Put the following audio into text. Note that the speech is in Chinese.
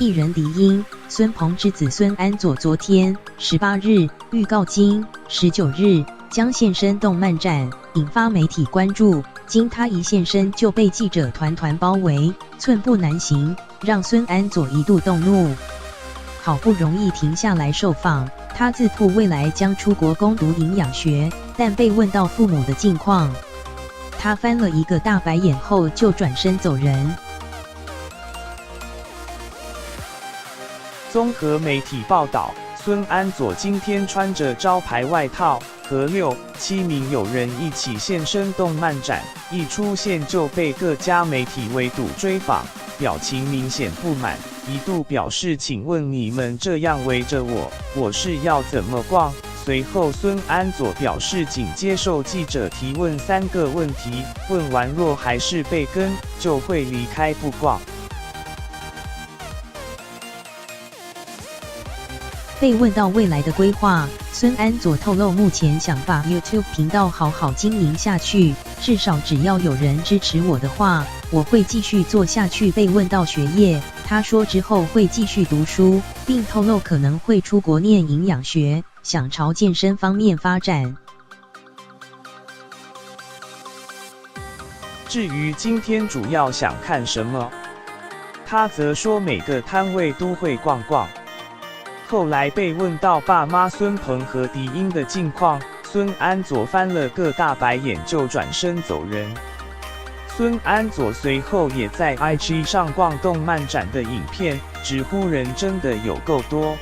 艺人迪英、孙鹏之子孙安佐昨天18日预告今19日将现身动漫展，引发媒体关注。经他一现身就被记者团包围，寸步难行，让孙安佐一度动怒。好不容易停下来受访，他自曝未来将出国攻读营养学，但被问到父母的近况，他翻了一个大白眼后就转身走人。综合媒体报道，孙安佐今天穿着招牌外套，和6、7名友人一起现身动漫展，一出现就被各家媒体围堵追访，表情明显不满，一度表示：“请问你们这样围着我，我是要怎么逛？”随后，孙安佐表示仅接受记者提问3个问题，问完若还是被跟，就会离开不逛。被问到未来的规划，孙安佐透露目前想把 YouTube 频道好好经营下去，至少只要有人支持我的话，我会继续做下去。被问到学业，他说之后会继续读书，并透露可能会出国念营养学，想朝健身方面发展。至于今天主要想看什么，他则说每个摊位都会逛逛。后来被问到爸妈孙鹏和迪英的近况，孙安佐翻了个大白眼就转身走人。孙安佐随后也在 IG 上逛动漫展的影片，直呼人真的有够多。